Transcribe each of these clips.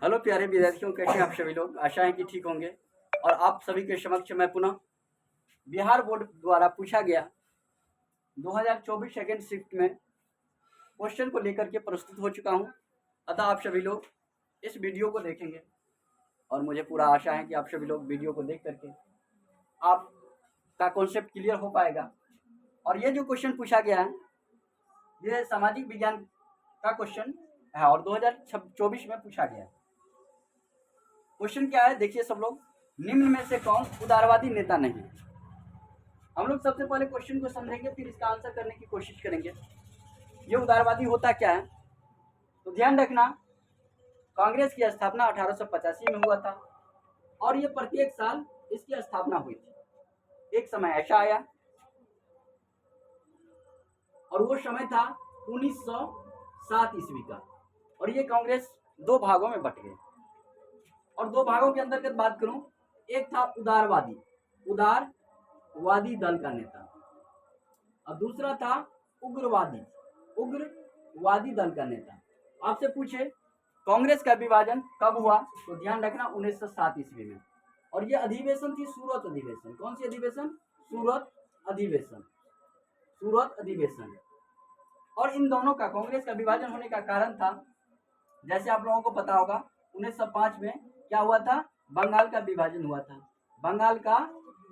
Hello प्यारे विद्यार्थियों, कैसे हैं आप सभी लोग। आशा है कि ठीक होंगे। और आप सभी के समक्ष मैं पुनः बिहार बोर्ड द्वारा पूछा गया 2024 सेकेंड शिफ्ट में क्वेश्चन को लेकर के प्रस्तुत हो चुका हूं। अतः आप सभी लोग इस वीडियो को देखेंगे और मुझे पूरा आशा है कि आप सभी लोग वीडियो को देख करके आपका कॉन्सेप्ट क्लियर हो पाएगा। और ये जो क्वेश्चन पूछा गया है ये सामाजिक विज्ञान का क्वेश्चन है और 2024 में पूछा गया। क्वेश्चन क्या है देखिए सब लोग, निम्न में से कौन उदारवादी नेता नहीं है। हम लोग सबसे पहले क्वेश्चन को समझेंगे, फिर इसका आंसर करने की कोशिश करेंगे। ये उदारवादी होता क्या है तो ध्यान रखना, कांग्रेस की स्थापना 1885 में हुआ था और ये प्रत्येक साल इसकी स्थापना हुई थी। एक समय ऐसा आया और वो समय था 1907 ईस्वी का, और ये कांग्रेस दो भागों में बट गई। और दो भागों के अंतर्गत बात करूं, एक था उदारवादी दल का नेता और दूसरा था उग्रवादी दल का नेता। आपसे पूछे कांग्रेस का विभाजन कब हुआ तो ध्यान रखना 1907 ईस्वी में। और ये अधिवेशन थी सूरत अधिवेशन। कौन सी अधिवेशन? सूरत अधिवेशन। और इन दोनों का, कांग्रेस का विभाजन होने का कारण था, जैसे आप लोगों को पता होगा 1905 में क्या हुआ था, बंगाल का विभाजन हुआ था, बंगाल का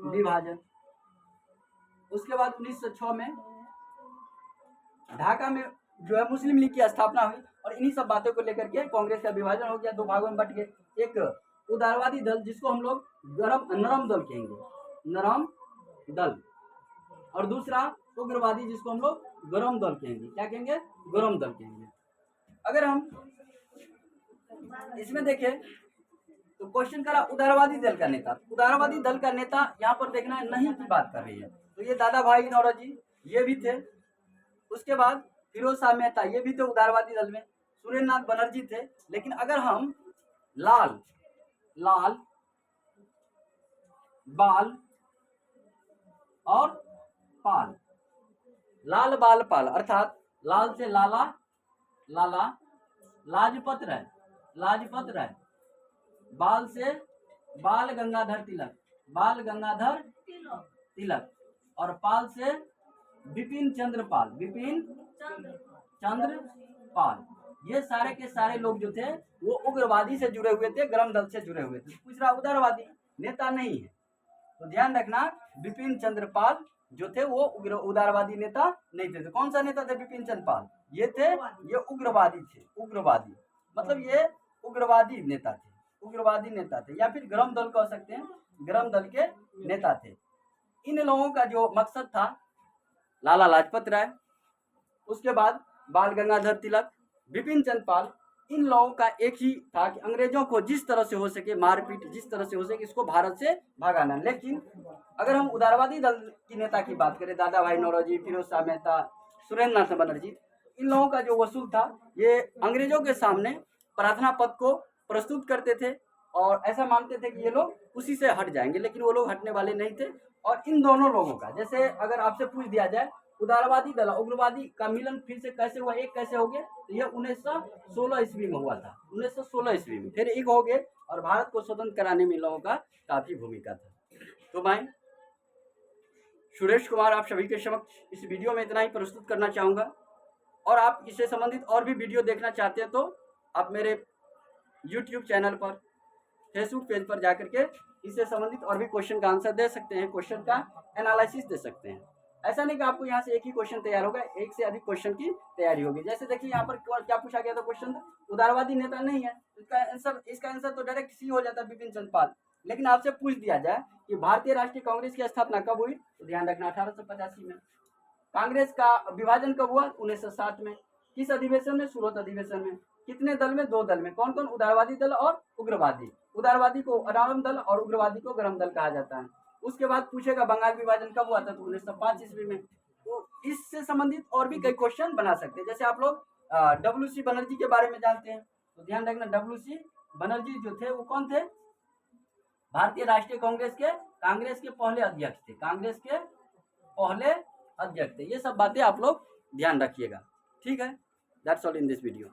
विभाजन। उसके बाद 1906 में ढाका में जो है मुस्लिम लीग की स्थापना हुई और इन्हीं सब बातों को लेकर के कांग्रेस का विभाजन हो गया, दो भागों में बट गए। एक उदारवादी दल जिसको हम लोग नरम दल कहेंगे, नरम दल, और दूसरा उग्रवादी जिसको हम लोग गरम दल कहेंगे। क्या कहेंगे? गरम दल कहेंगे। अगर हम इसमें देखें तो क्वेश्चन करा उदारवादी दल का नेता। उदारवादी दल का नेता यहाँ पर देखना नहीं की बात कर रही है, तो ये दादा भाई नौरोजी ये भी थे। उसके बाद फिरोज शाह मेहता ये भी थे उदारवादी दल में, सुरेंद्र नाथ बनर्जी थे। लेकिन अगर हम लाल बाल और पाल, लाल बाल पाल अर्थात लाल से लाला लाजपत राय, बाल से बाल गंगाधर तिलक, और पाल से बिपिन चंद्र पाल। ये सारे के सारे लोग जो थे वो उग्रवादी से जुड़े हुए थे, गरम दल से जुड़े हुए थे। दूसरा उदारवादी नेता नहीं है, तो ध्यान रखना बिपिन चंद्र पाल जो थे वो उदारवादी नेता नहीं थे। तो कौन सा नेता थे बिपिन चंद्र पाल? ये थे, ये उग्रवादी थे। उग्रवादी मतलब ये उग्रवादी नेता थे या फिर गरम दल कह सकते हैं, गरम दल के नेता थे। इन लोगों का जो मकसद था, लाला लाजपत राय, उसके बाद बाल गंगाधर तिलक, बिपिन चंद्र पाल, इन लोगों का एक ही था कि अंग्रेजों को जिस तरह से हो सके मारपीट, जिस तरह से हो सके इसको भारत से भगाना। लेकिन अगर हम उदारवादी दल की नेता की बात करें, दादा भाई नौरोजी, फिरोज शाह मेहता, सुरेंद्र नाथ बनर्जी, इन लोगों का जो वसूल था ये अंग्रेजों के सामने प्रार्थना पत्र को प्रस्तुत करते थे और ऐसा मानते थे कि ये लोग उसी से हट जाएंगे, लेकिन वो लोग हटने वाले नहीं थे। और इन दोनों लोगों का, जैसे अगर आपसे पूछ दिया जाए उदारवादी दल उग्रवादी का मिलन फिर से कैसे हुआ, एक कैसे हो गए, तो यह 1916 ईस्वी में हुआ था। 1916 ईस्वी में फिर एक हो गए और भारत को स्वतंत्र कराने में लोगों का काफी भूमिका था। तो मैं सुरेश कुमार आप सभी के समक्ष इस वीडियो में इतना ही प्रस्तुत करना चाहूँगा। और आप इससे संबंधित और भी वीडियो देखना चाहते हैं तो आप मेरे YouTube चैनल पर, फेसबुक पेज पर जाकर के इससे संबंधित और भी क्वेश्चन का आंसर दे सकते हैं, क्वेश्चन का एनालिसिस दे सकते हैं। ऐसा नहीं कि आपको यहाँ से एक ही क्वेश्चन तैयार होगा, एक से अधिक क्वेश्चन की तैयारी होगी। जैसे देखिए यहाँ पर क्या पूछा गया था क्वेश्चन, उदारवादी नेता नहीं है, इसका आंसर तो डायरेक्ट सी हो जाता है, बिपिन चंद्र पाल। लेकिन आपसे पूछ दिया जाए कि भारतीय राष्ट्रीय कांग्रेस की स्थापना कब हुई, तो ध्यान रखना 1885 में। कांग्रेस का विभाजन कब हुआ? 1907 में। किस अधिवेशन में? सूरत अधिवेशन में। कितने दल में? दो दल में। कौन कौन? उदारवादी दल और उग्रवादी। उदारवादी को नरम दल और उग्रवादी को गरम दल कहा जाता है। उसके बाद पूछेगा बंगाल विभाजन कब हुआ था, तो 1905 ईस्वी में। तो इससे संबंधित और भी कई क्वेश्चन बना सकते हैं। जैसे आप लोग WC बनर्जी के बारे में जानते हैं, तो ध्यान रखना WC बनर्जी जो थे वो कौन थे? भारतीय राष्ट्रीय कांग्रेस के पहले अध्यक्ष थे। ये सब बातें आप लोग ध्यान रखिएगा। ठीक है, that's all in this video.